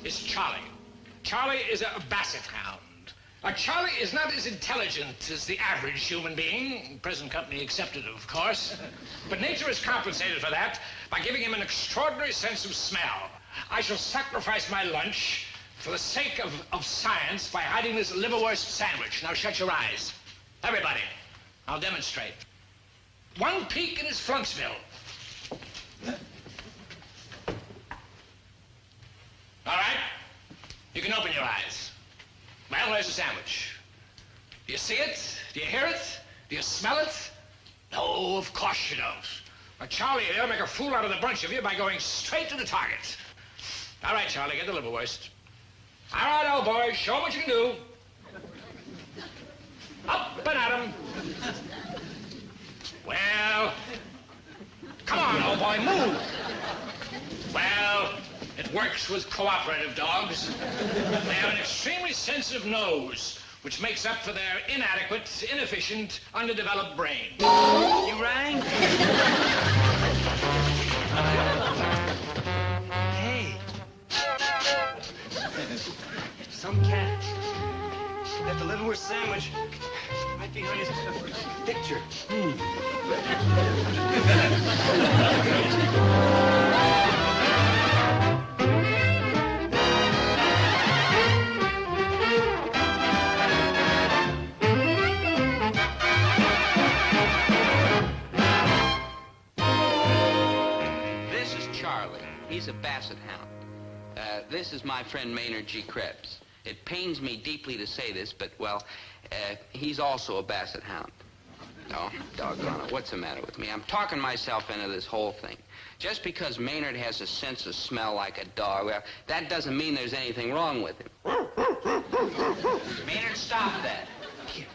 is Charlie. Charlie is a basset hound. Charlie is not as intelligent as the average human being, present company accepted, of course. But nature has compensated for that by giving him an extraordinary sense of smell. I shall sacrifice my lunch for the sake of science by hiding this liverwurst sandwich. Now shut your eyes. Everybody, I'll demonstrate. One peek in his flunksville. All right? You can open your eyes. Well, there's the sandwich. Do you see it? Do you hear it? Do you smell it? No, of course you don't. But Charlie here make a fool out of the bunch of you by going straight to the target. All right, Charlie, get the liverwurst. All right, old boy, show 'em what you can do. Up and at 'em. Well, come on, old boy, move. Well, it works with cooperative dogs. They have an extremely sensitive nose, which makes up for their inadequate, inefficient, underdeveloped brain. You rang? Hey. Some cat left a liverwurst sandwich right behind his picture. This is Charlie. He's a basset hound. This is my friend Maynard G. Krebs. It pains me deeply to say this, but, well, he's also a basset hound. Oh, doggone it. What's the matter with me? I'm talking myself into this whole thing. Just because Maynard has a sense of smell like a dog, well, that doesn't mean there's anything wrong with him. Maynard, stop that. Here.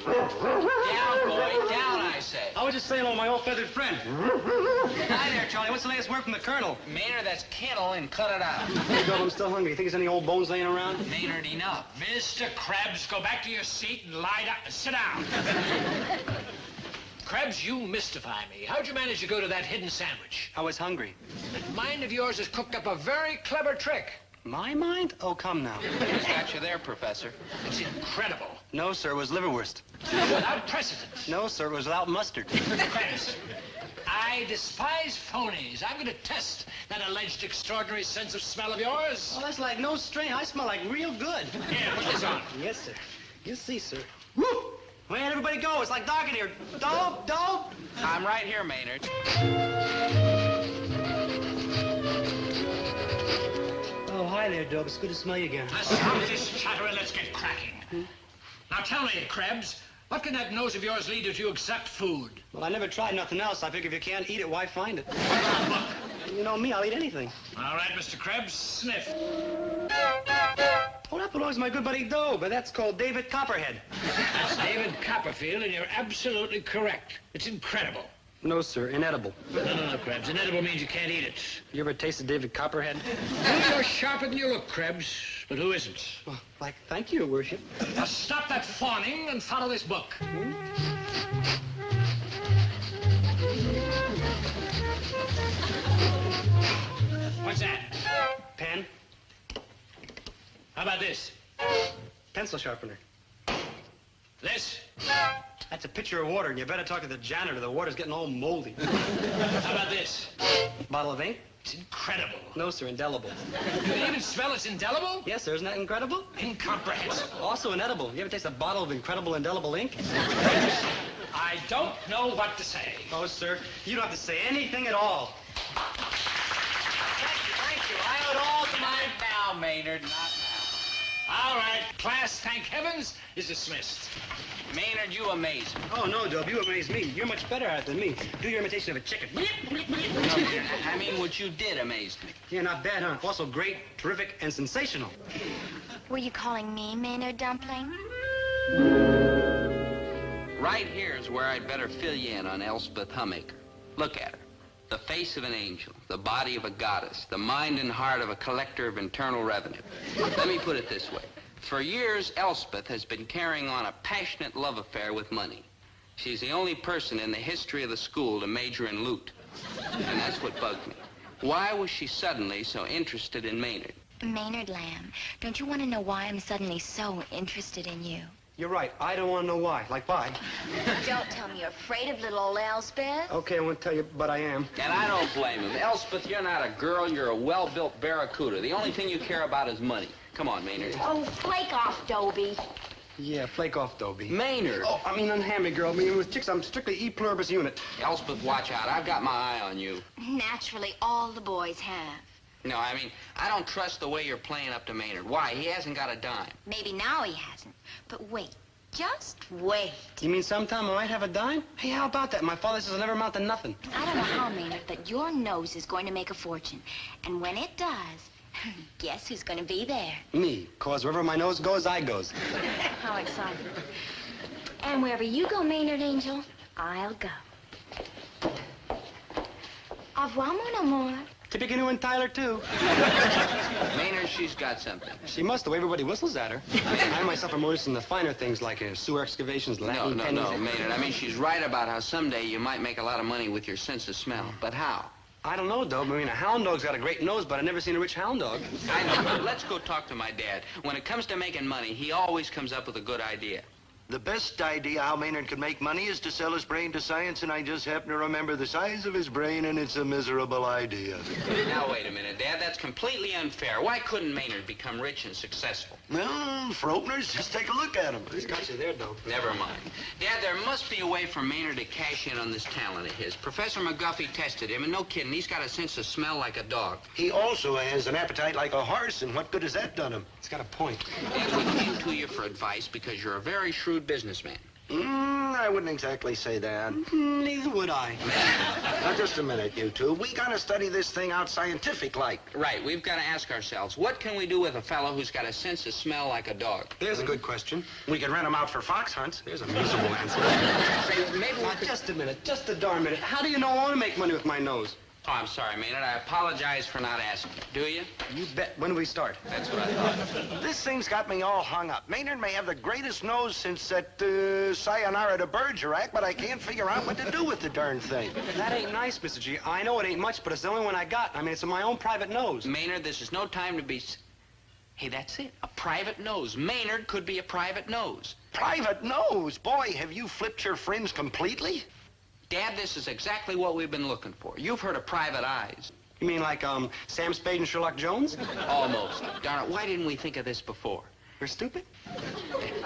Down, boy, down, I say. I was just saying hello to my old feathered friend. Hi there, Charlie. What's the latest word from the Colonel? Maynard, that's kennel, and cut it out. Hey, Dob, I'm still hungry. You think there's any old bones laying around? Maynard, enough. Mr. Krebs, go back to your seat and lie down. Sit down. Krebs, you mystify me. How'd you manage to go to that hidden sandwich? I was hungry. That mind of yours has cooked up a very clever trick. My mind? Oh, come now. Who's got you there, Professor? It's incredible. No, sir, it was liverwurst. Without precedent. No, sir, it was without mustard. Krebs, I despise phonies. I'm going to test that alleged extraordinary sense of smell of yours. Oh, that's like no strain. I smell like real good. Here, put this on. Yes, sir. You see, sir. Woo! Where'd everybody go? It's like dark in here. Dope! I'm right here, Maynard. Oh, hi there, Dope. It's good to smell you again. Now stop this chatter and let's get cracking. Now tell me, Krebs, what can that nose of yours lead you to accept food? Well, I never tried nothing else. I figure if you can't eat it, why find it? You know me, I'll eat anything. All right, Mr. Krebs, sniff. Oh, that belongs to my good buddy Doe, but that's called David Copperhead. That's David Copperfield, and you're absolutely correct. It's incredible. No, sir, inedible. No, Krebs. Inedible means you can't eat it. You ever tasted David Copperhead? Well, you're sharper than you look, Krebs, but who isn't? Well, thank you, Your Worship. Now stop that fawning and follow this book. What's that? Pen, How about this? pencil sharpener. This? That's a pitcher of water, and you better talk to the janitor. The water's getting all moldy. How about this? Bottle of ink? It's incredible. No, sir, indelible. You can even smell it's indelible? Yes, sir, isn't that incredible? Incomprehensible. Also inedible. You ever taste a bottle of incredible indelible ink? I don't know what to say. Oh, sir, you don't have to say anything at all. Thank you. I owe it all to my pal, Maynard, not now. All right, class, thank heavens, is dismissed. Maynard, you amaze me. Oh, no, Dub, you amaze me. You're much better at it than me. Do your imitation of a chicken. No, I mean, what you did amazed me. Yeah, not bad, huh? Also great, terrific, and sensational. Were you calling me Maynard Dumpling? Right here is where I'd better fill you in on Elspeth Hummaker. Look at her. The face of an angel, the body of a goddess, the mind and heart of a collector of internal revenue. Let me put it this way. For years, Elspeth has been carrying on a passionate love affair with money. She's the only person in the history of the school to major in loot. And that's what bugged me. Why was she suddenly so interested in Maynard? Maynard Lamb, don't you want to know why I'm suddenly so interested in you? You're right. I don't want to know why. Like, why? Don't tell me you're afraid of little old Elspeth. Okay, I won't tell you, but I am. And I don't blame him. Elspeth, you're not a girl. You're a well-built barracuda. The only thing you care about is money. Come on, Maynard. Oh, flake off, Dobie. Yeah, flake off, Dobie. Maynard. Oh, I mean, unhand me, girl. I mean, with chicks, I'm strictly E pluribus unit. Elspeth, watch out. I've got my eye on you. Naturally, all the boys have. No, I mean, I don't trust the way you're playing up to Maynard. Why? He hasn't got a dime. Maybe now he hasn't. But wait. Just wait. You mean sometime I might have a dime? Hey, how about that? My father says it'll never amount to nothing. I don't know how, Maynard, but your nose is going to make a fortune. And when it does, guess who's going to be there? Me. 'Cause wherever my nose goes, I goes. How exciting. And wherever you go, Maynard Angel, I'll go. Au revoir, mon amour. Tippecanoe and Tyler, too. Maynard, she's got something. She must, the way everybody whistles at her. I myself am more interested in the finer things like sewer excavations, Latin No, pennies. Maynard. I mean, she's right about how someday you might make a lot of money with your sense of smell. But how? I don't know, Dobe. I mean, a hound dog's got a great nose, but I've never seen a rich hound dog. I know, but let's go talk to my dad. When it comes to making money, he always comes up with a good idea. The best idea how Maynard could make money is to sell his brain to science, and I just happen to remember the size of his brain, and it's a miserable idea. Now, wait a minute, Dad. That's completely unfair. Why couldn't Maynard become rich and successful? Well, for openers, just take a look at him. He's got you there, Dobe. Never mind. Dad, there must be a way for Maynard to cash in on this talent of his. Professor McGuffey tested him, and no kidding, he's got a sense of smell like a dog. He also has an appetite like a horse, and what good has that done him? He's got a point. Dad, we came to you for advice because you're a very shrewd businessman. I wouldn't exactly say that. Neither would I. Now, just a minute, you two. We gotta study this thing out scientific-like. Right, we've got to ask ourselves, what can we do with a fellow who's got a sense of smell like a dog? There's a good question. We can rent him out for fox hunts. There's a miserable answer. Say, maybe we Now, could... just a minute. Just a darn minute. How do you know I want to make money with my nose? Oh, I'm sorry, Maynard. I apologize for not asking. Do you? You bet. When do we start? That's what I thought. This thing's got me all hung up. Maynard may have the greatest nose since that Sayonara to Bergerac, but I can't figure out what to do with the darn thing. That ain't nice, Mr. G. I know it ain't much, but it's the only one I got. I mean, it's in my own private nose. Maynard, this is no time to be... Hey, that's it. A private nose. Maynard could be a private nose. Private nose? Boy, have you flipped your friends completely? Dad, this is exactly what we've been looking for. You've heard of private eyes. You mean like, Sam Spade and Sherlock Jones? Almost. Darn it, why didn't we think of this before? You're stupid?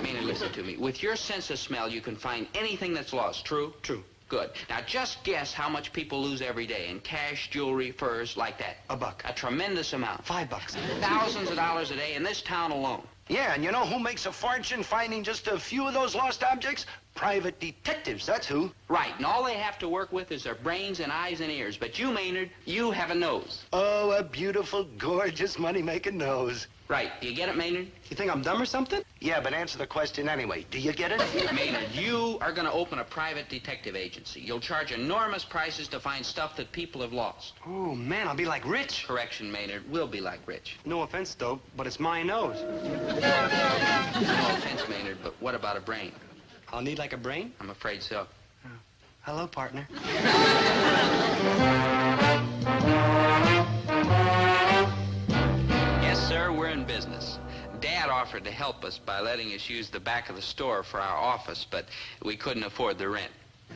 Maynard, listen to me. With your sense of smell, you can find anything that's lost. True? True. Good. Now, just guess how much people lose every day in cash, jewelry, furs, like that. $1. A tremendous amount. $5. Thousands of dollars a day in this town alone. Yeah, and you know who makes a fortune finding just a few of those lost objects? Private detectives, that's who. Right, and all they have to work with is their brains and eyes and ears. But you, Maynard, you have a nose. Oh, a beautiful, gorgeous, money-making nose. Right. Do you get it, Maynard? You think I'm dumb or something? Yeah, but answer the question anyway. Do you get it? Maynard, you are going to open a private detective agency. You'll charge enormous prices to find stuff that people have lost. Oh, man, I'll be like Rich. Correction, Maynard. We'll be like Rich. No offense, Dope, but it's my nose. No offense, Maynard, but what about a brain? I'll need like a brain? I'm afraid so. Hello, partner. Yes, sir, we're in business. Dad offered to help us by letting us use the back of the store for our office, but we couldn't afford the rent.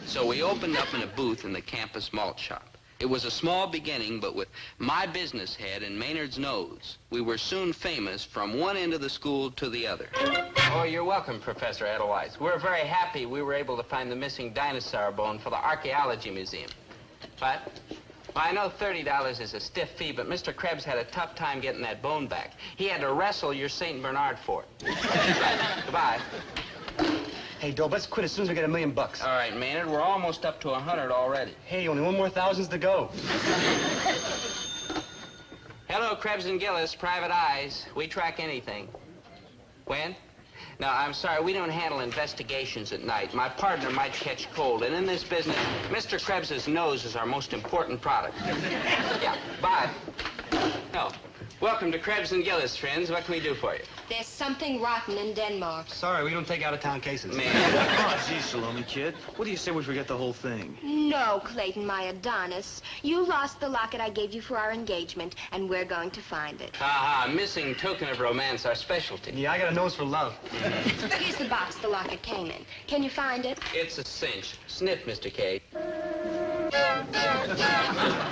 So we opened up in a booth in the campus malt shop. It was a small beginning, but with my business head and Maynard's nose, we were soon famous from one end of the school to the other. Oh, you're welcome, Professor Edelweiss. We're very happy we were able to find the missing dinosaur bone for the Archaeology Museum. What? Well, I know $30 is a stiff fee, but Mr. Krebs had a tough time getting that bone back. He had to wrestle your St. Bernard for it. Right. Goodbye. Hey, Dope, let's quit as soon as we get $1 million. All right, Maynard, we're almost up to 100 already. Hey, only one more thousands to go. Hello, Krebs and Gillis, private eyes. We track anything. When? No, I'm sorry, we don't handle investigations at night. My partner might catch cold, and in this business, Mr. Krebs's nose is our most important product. Yeah, bye. Oh, welcome to Krebs and Gillis, friends. What can we do for you? There's something rotten in Denmark. Sorry, we don't take out-of-town cases. Man. Oh, gee, Salome, kid. What do you say we forget the whole thing? No, Clayton, my Adonis. You lost the locket I gave you for our engagement, and we're going to find it. Ha-ha, missing token of romance, our specialty. Yeah, I got a nose for love. Here's the box the locket came in. Can you find it? It's a cinch. Sniff, Mr. K.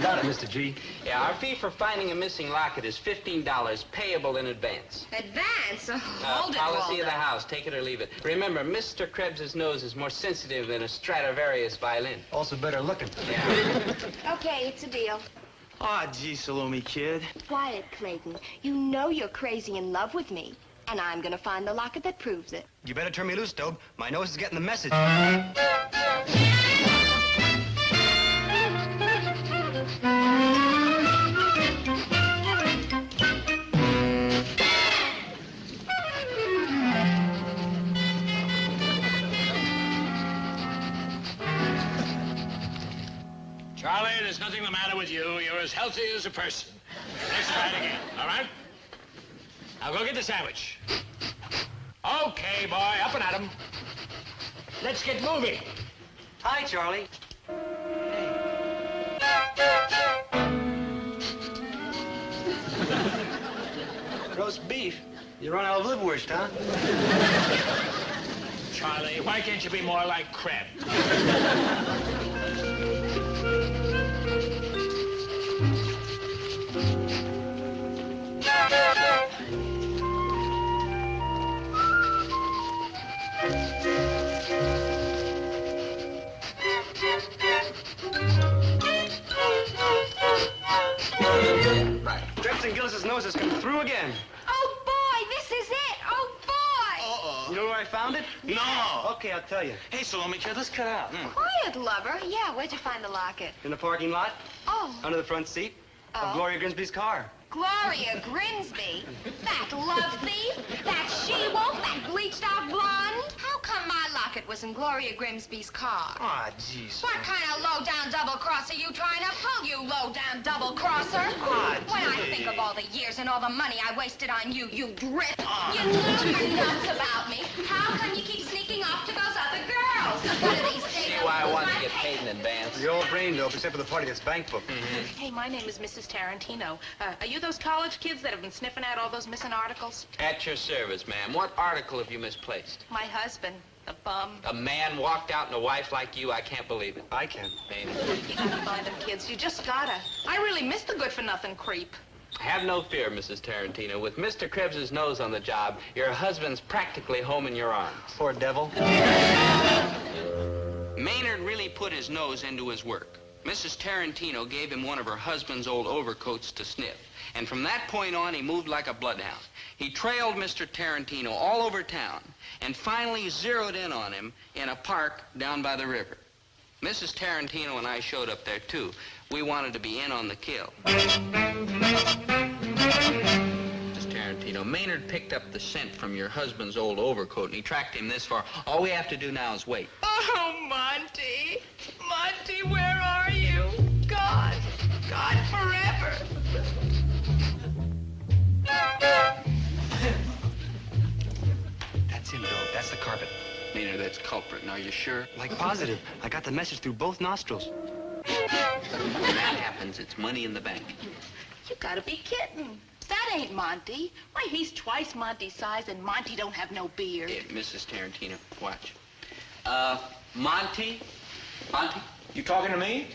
Got it, Mr. G. Yeah, our fee for finding a missing locket is $15, payable in advance. Advance? Hold it, Policy Walter. of the house. Take it or leave it. Remember, Mr. Krebs's nose is more sensitive than a Stradivarius violin. Also better looking. Okay, it's a deal. Oh, gee, Salome, kid. Quiet, Clayton. You know you're crazy in love with me, and I'm gonna find the locket that proves it. You better turn me loose, Dobe. My nose is getting the message. Charlie, there's nothing the matter with you. You're as healthy as a person. Let's try it again, all right? Now go get the sandwich. Okay, boy, up and at 'em. Let's get moving. Hi, Charlie. Roast beef? You run out of liverwurst, huh? Charlie, why can't you be more like Krebs? Right. Krebs and Gillis' nose has come through again. Oh, boy, this is it! Oh, boy! Uh-oh. You know where I found it? No. Okay, I'll tell you. Hey, Salome, kid, let's cut out. Quiet, lover. Yeah, where'd you find the locket? In the parking lot, Oh, under the front seat of Gloria Grimsby's car. Gloria Grimsby. That love thief, that she-wolf, that bleached-out blonde. How come my locket was in Gloria Grimsby's car? Ah, jeez. What kind of low-down double-crosser you trying to pull, you low-down double-crosser? Ah, When I think of all the years and all the money I wasted on you, you drip. You know you're nuts about me. How come you keep sneaking off to those other girls? One of these days, See why I wanted to get paid in advance. You're all brain dope, except for the party that's bank booked. Hey, my name is Mrs. Tarantino. Are you those college kids that have been sniffing out all those missing articles? At your service, ma'am. What article have you misplaced? My husband, the bum. A man walked out on a wife like you? I can't believe it. I can. Maynard. You gotta find them kids. You just gotta. I really miss the good-for-nothing creep. Have no fear, Mrs. Tarantino. With Mr. Krebs's nose on the job, your husband's practically home in your arms. Poor devil. Maynard really put his nose into his work. Mrs. Tarantino gave him one of her husband's old overcoats to sniff. And from that point on, he moved like a bloodhound. He trailed Mr. Tarantino all over town and finally zeroed in on him in a park down by the river. Mrs. Tarantino and I showed up there, too. We wanted to be in on the kill. Mrs. Tarantino, Maynard picked up the scent from your husband's old overcoat, and he tracked him this far. All we have to do now is wait. Oh, Monty. Monty, where are you? God. God forever. That's him, Dope. That's the carpet. Maynard, that's culprit. Now, you sure? Like positive. I got the message through both nostrils. When that happens, it's money in the bank. You gotta be kidding. That ain't Monty. Why, he's twice Monty's size, and Monty don't have no beard. Mrs. Tarantino, watch. Monty? Monty? You talking to me?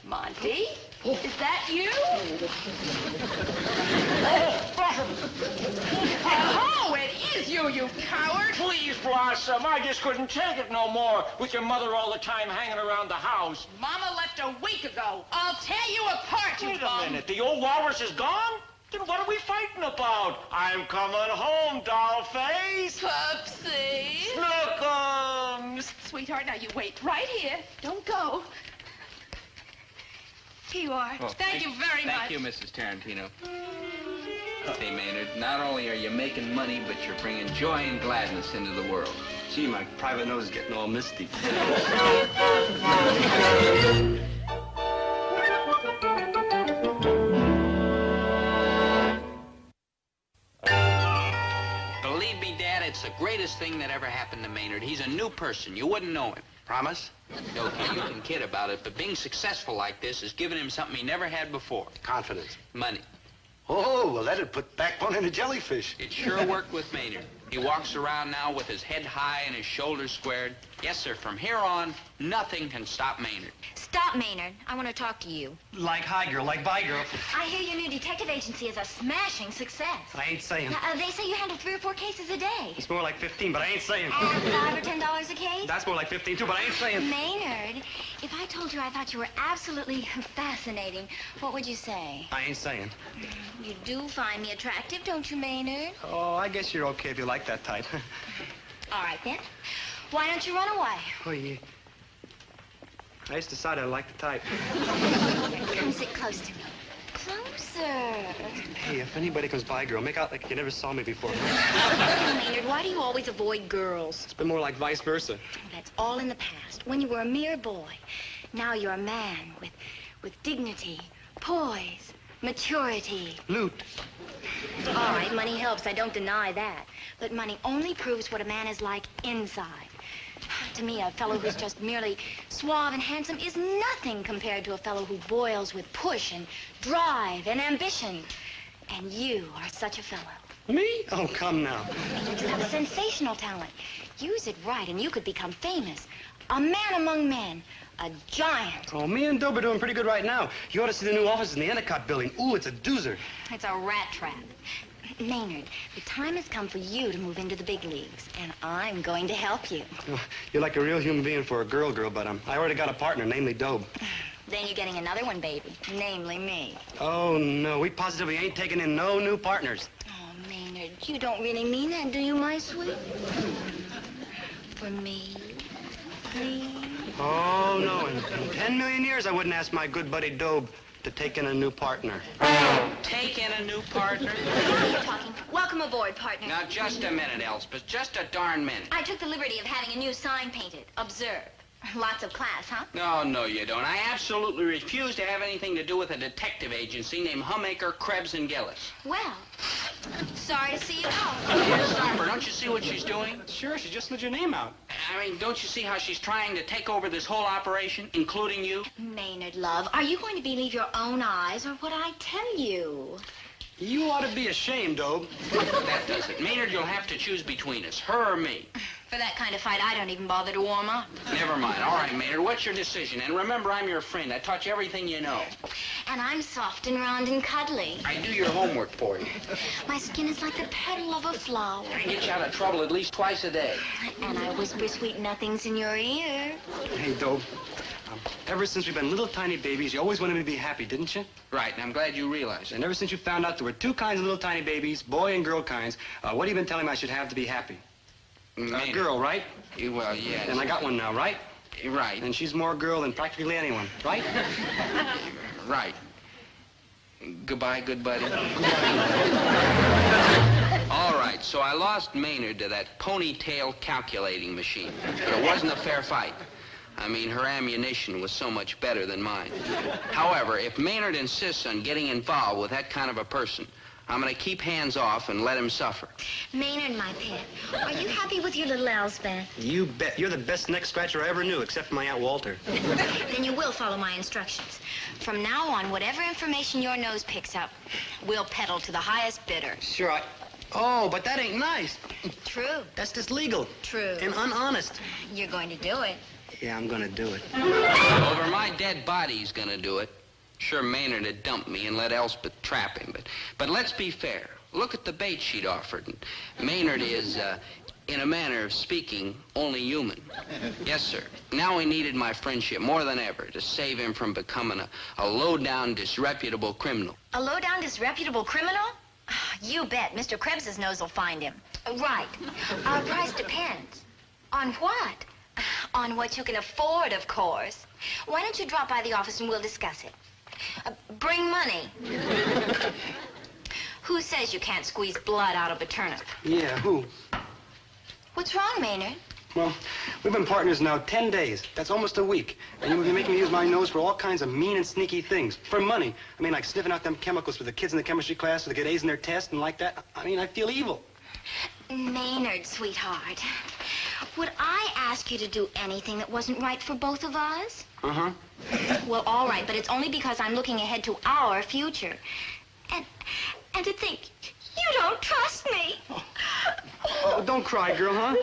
Monty? Is that you? Oh, it is you, you coward. Please, Blossom, I just couldn't take it no more with your mother all the time hanging around the house. Mama left a week ago. I'll tear you apart, you Wait a bum. minute, the old walrus is gone? Then what are we fighting about? I'm coming home, dollface. Pupsy. Snookums. Sweetheart, now you wait right here. Don't go. Here you are. Thank you very much. Thank you, Mrs. Tarantino. Hey, Maynard, not only are you making money, but you're bringing joy and gladness into the world. Gee, my private nose is getting all misty. The thing that ever happened to Maynard. He's a new person. You wouldn't know him. Promise? Okay, you can kid about it, but being successful like this has given him something he never had before. Confidence. Money. Oh, well, that'd put backbone in a jellyfish. It sure worked with Maynard. He walks around now with his head high and his shoulders squared. Yes, sir, from here on, nothing can stop Maynard. Stop, Maynard. I want to talk to you. Like hi girl, like bye girl. I hear your new detective agency is a smashing success. I ain't saying. They say you handle 3 or 4 cases a day. It's more like 15, but I ain't saying. And $5 or $10 a case? That's more like 15 too, but I ain't saying. Maynard, if I told you I thought you were absolutely fascinating, what would you say? I ain't saying. You do find me attractive, don't you, Maynard? Oh, I guess you're okay if you like that type. All right, then. Why don't you run away? Oh, yeah. I just decided I like the type. Come sit close to me. Closer. Hey, if anybody comes by, girl, make out like you never saw me before. Maynard, why do you always avoid girls? It's been more like vice versa. That's all in the past, when you were a mere boy. Now you're a man with dignity, poise, maturity. Loot. All right, money helps. I don't deny that. But money only proves what a man is like inside. To me, a fellow who's just merely suave and handsome is nothing compared to a fellow who boils with push and drive and ambition. And you are such a fellow. Me? Oh, come now. You have a sensational talent. Use it right, and you could become famous. A man among men. A giant. Oh, me and Dobie are doing pretty good right now. You ought to see the new office in the Endicott building. Ooh, it's a doozer. It's a rat trap. Maynard, the time has come for you to move into the big leagues, and I'm going to help you. Oh, you're like a real human being for a girl, but I already got a partner, namely Dobie. Then you're getting another one, baby, namely me. Oh, no, we positively ain't taking in no new partners. Oh, Maynard, you don't really mean that, do you, my sweet? For me, please? Oh, no, in 10 million years I wouldn't ask my good buddy Dobie to take in a new partner. Take in a new partner? Now you're talking. Welcome aboard, partner. Now, just a minute, Elspeth. Just a darn minute. I took the liberty of having a new sign painted. Observe. Lots of class, huh? No, you don't. I absolutely refuse to have anything to do with a detective agency named Hummaker, Krebs, and Gillis. Well, sorry to see you go. Stop her. Don't you see what she's doing? Sure, she just let your name out. I mean, don't you see how she's trying to take over this whole operation, including you? Maynard, love, are you going to believe your own eyes or what I tell you? You ought to be ashamed, Dobie. That does it. Maynard, you'll have to choose between us, her or me. For that kind of fight, I don't even bother to warm up. Never mind. All right, Maynard, what's your decision? And remember, I'm your friend. I taught you everything you know. And I'm soft and round and cuddly. I do your homework for you. My skin is like the petal of a flower. I get you out of trouble at least twice a day. And I whisper sweet nothings in your ear. Hey, Dobie. Ever since we've been little tiny babies, you always wanted me to be happy, didn't you? Right, and I'm glad you realize it. And ever since you found out there were 2 kinds of little tiny babies, boy and girl kinds, what have you been telling me I should have to be happy? Maynard. Girl, right? Well, yes. And I got one now, right? Right. And she's more girl than practically anyone, right? Right. Goodbye, good buddy. All right, so I lost Maynard to that ponytail calculating machine. But it wasn't a fair fight. I mean, her ammunition was so much better than mine. However, if Maynard insists on getting involved with that kind of a person, I'm going to keep hands off and let him suffer. Maynard, my pet, are you happy with your little Elspeth? You bet. You're the best neck scratcher I ever knew, except for my Aunt Walter. Then you will follow my instructions. From now on, whatever information your nose picks up, we'll peddle to the highest bidder. Sure, Oh, but that ain't nice. True. That's just legal. True. And unhonest. You're going to do it. Yeah, I'm gonna do it. Over my dead body, he's going to do it. Sure, Maynard had dumped me and let Elspeth trap him, but let's be fair. Look at the bait she'd offered. And Maynard is, in a manner of speaking, only human. Yes, sir. Now he needed my friendship more than ever to save him from becoming a low-down, disreputable criminal. A low-down, disreputable criminal? You bet. Mr. Krebs's nose will find him. Right. Our price depends. On what? On what you can afford, of course. Why don't you drop by the office and we'll discuss it? Bring money. Who says you can't squeeze blood out of a turnip? Yeah, who? What's wrong, Maynard? Well, we've been partners now 10 days. That's almost a week. And you've been making me use my nose for all kinds of mean and sneaky things. For money. I mean, like sniffing out them chemicals for the kids in the chemistry class so they get A's in their test and like that. I mean, I feel evil. Maynard, sweetheart, would I ask you to do anything that wasn't right for both of us? Uh-huh. Well, all right, but it's only because I'm looking ahead to our future. And to think you don't trust me. Oh, don't cry, girl, huh?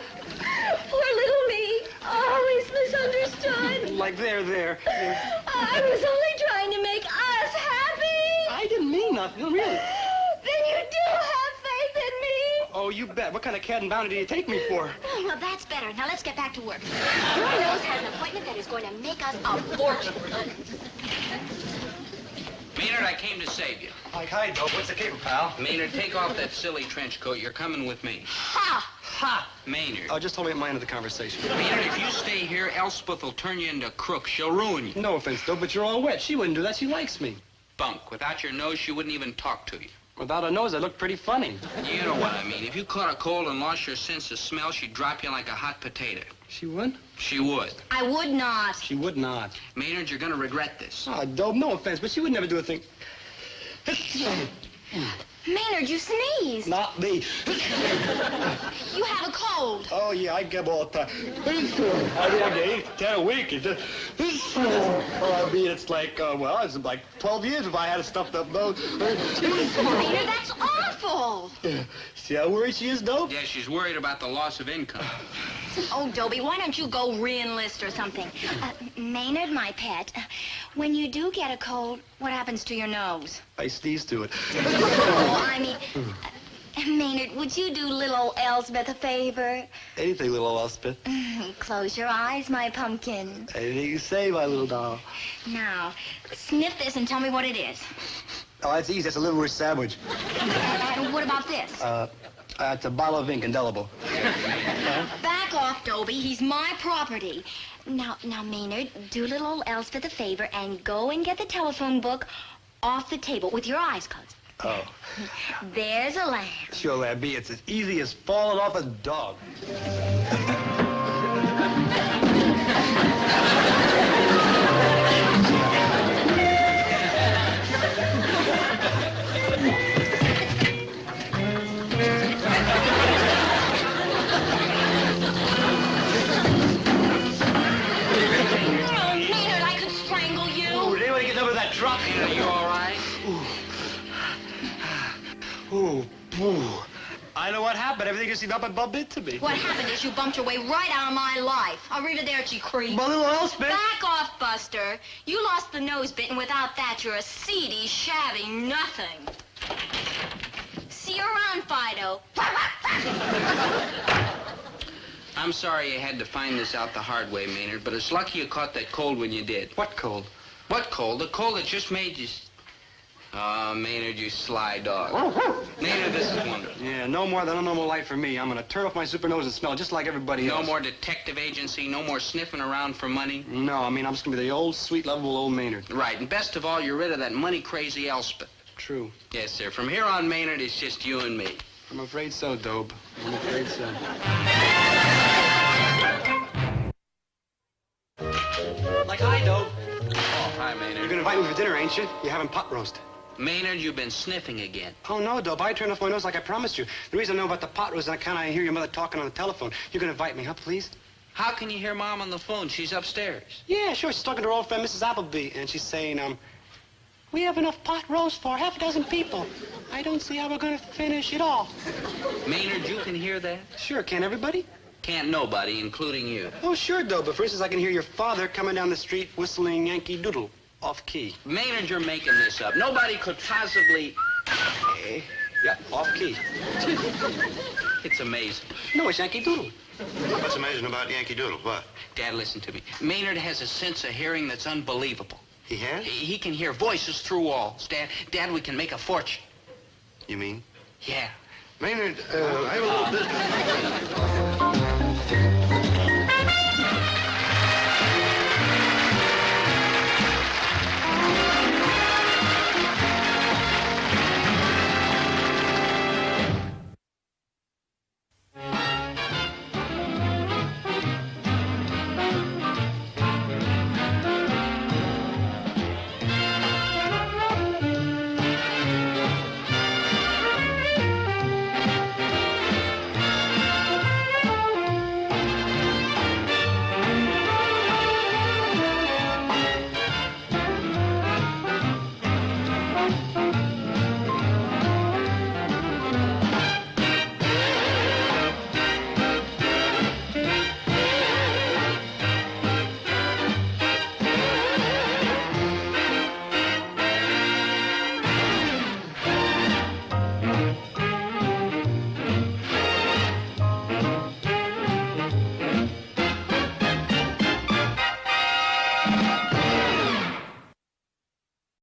Poor little me, always misunderstood. Like there. I was only trying to make us happy. I didn't mean nothing, really. Then you do have faith in me. Oh, you bet. What kind of cat and bounty do you take me for? Oh, well, that's better. Now let's get back to work. Your nose has an appointment that is going to make us a fortune. Maynard, I came to save you. Like, hi, Dope. What's the caper, pal? Maynard, take off that silly trench coat. You're coming with me. Ha! Ha! Maynard. Oh, just hold me at my end of the conversation. Maynard, if you stay here, Elspeth will turn you into a crook. She'll ruin you. No offense, Dope, but you're all wet. She wouldn't do that. She likes me. Bunk. Without your nose, she wouldn't even talk to you. Without a nose, I look pretty funny. You know what I mean. If you caught a cold and lost your sense of smell, she'd drop you like a hot potato. She would? She would. I would not. She would not. Maynard, you're going to regret this. Oh, Dope, no offense, but she would never do a thing. Maynard, you sneeze. Not me. You have a cold. Oh, yeah, I get all the time. I mean, I get 8 to 10 a week. I mean, it's like, well, it's like 12 years if I had a stuffed up nose. Maynard, that's awful. See how worried she is, Dope? Yeah, she's worried about the loss of income. Oh, Dobie, why don't you go re-enlist or something? Maynard, my pet, when you do get a cold, what happens to your nose? I sneeze to it. Oh, I mean, Maynard, would you do little Elsbeth a favor? Anything, little Elspeth. Close your eyes, my pumpkin. Anything you say, my little doll. Now, sniff this and tell me what it is. Oh, that's easy. That's a liverwurst sandwich. And what about this? It's a bottle of ink, indelible. Back off, Dobie. He's my property. Now, Maynard, do little Elspeth a favor and go and get the telephone book off the table with your eyes closed. Oh. There's a lamb. Sure, Labby. It's as easy as falling off a dog. Maynard, I could strangle you. Ooh, did anybody get over that truck? Are you all right? Ooh, ooh. I know what happened. Everything just seemed up and bumped into me. What happened is you bumped your way right out of my life. Arrivederci, creep. My little Elspeth. Back off, Buster. You lost the nose bit, and without that, you're a seedy, shabby nothing. See you around, Fido. I'm sorry you had to find this out the hard way, Maynard, but it's lucky you caught that cold when you did. What cold? What cold? The cold that just made you... Oh, Maynard, you sly dog. Maynard, this is wonderful. Yeah, no more than a normal life for me. I'm going to turn off my super nose and smell just like everybody else. No more detective agency, no more sniffing around for money. No, I mean, I'm just going to be the old, sweet, lovable old Maynard. Right, and best of all, you're rid of that money-crazy Elspeth. True. Yes, sir. From here on, Maynard, it's just you and me. I'm afraid so, Dobe. I'm afraid so. Like, hi, Dobe. Oh, hi, You're Maynard. going to invite me for dinner, ain't you? You're having pot roast. Maynard, you've been sniffing again. Oh, no, Dobe. I turned off my nose like I promised you. The reason I know about the pot roast is I kind of hear your mother talking on the telephone. You're going to invite me, huh, please? How can you hear Mom on the phone? She's upstairs. Yeah, sure. She's talking to her old friend, Mrs. Appleby, and she's saying, we have enough pot roast for half a dozen people. I don't see how we're going to finish it all. Maynard, you can hear that? Sure, can everybody? Can't nobody, including you. Oh, sure, Dobe. But for instance, I can hear your father coming down the street whistling Yankee Doodle off key. Maynard, you're making this up. Nobody could possibly... Yeah, off key. It's amazing. No, it's Yankee Doodle. What's amazing about Yankee Doodle? What? Dad, listen to me. Maynard has a sense of hearing that's unbelievable. He has? He can hear voices through walls. Dad, we can make a fortune. You mean? Yeah. Maynard, I have a little business.